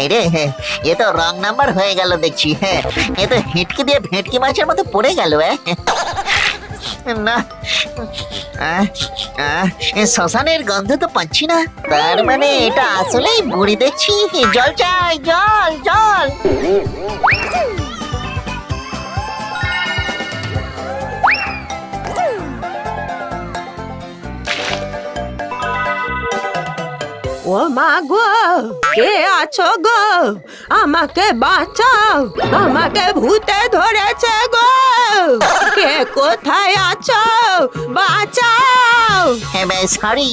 এই রে, এ তো রং নাম্বার হয়ে গেল দেখছি। হ্যাঁ, এ তো হিটকি দিয়ে ভেটকি মাছের মতো পড়ে গেল। না, শ্মশানের গন্ধ তো পাচ্ছি না, তার মানে এটা আসলেই বুড়ি দেখছি। জল চাই, জল জল। ও মা গো, কে আছো গো? আমাকে বাঁচাও, আমাকে ভূতে ধরেছে গো। কে কোথায় আছো? বাঁচাও। হ্যাঁ, সরি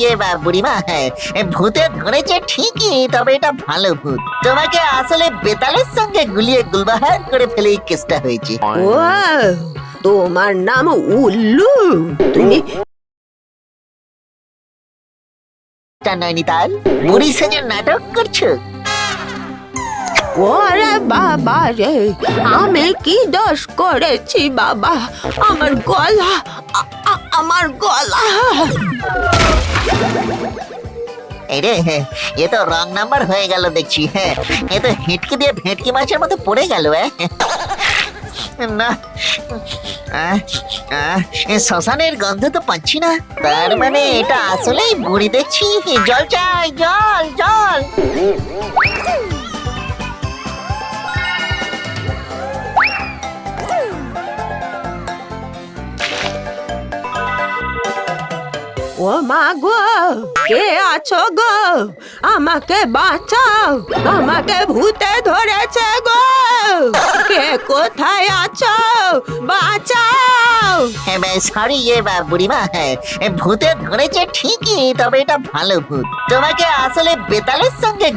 বুড়িমা। হ্যাঁ, ভূতে ধরেছে ঠিকই, তবে এটা ভালো ভূত। তোমাকে আসলে বেতালের সঙ্গে গুলিয়ে গুলবাহার করে ফেলে এই কেসটা হয়েছে। ও, তোমার নাম উল্লু? তুমি নৈনিতাল, বুড়ি সেজে নাটক করছো? ওরে বাবা রে, আমি কি দোষ করেছি বাবা? আমার গলা, আমার গলা। এই রে, এ তো রং নাম্বার হয়ে গেল দেখছি। হ্যাঁ, এ তো হিটকি দিয়ে ভেটকি মাছের মতো পড়ে গেল। না, শ্মশানের গন্ধ তো পাচ্ছি না, তার মানে এটা আসলেই বুড়ি দেখছি। জল চাই, জল জল। ও মা গো, কে আছো গো? আমাকে বাঁচাও, আমাকে ভূতে ধরেছে গো। কে কোথায় আছো? বাঁচাও। হ্যাঁ, সরি বুড়িমা। হ্যাঁ, ভূতে ধরেছে ঠিকই, তবে এটা ভালো ভূত। তোমাকে আসলে বেতালের সঙ্গে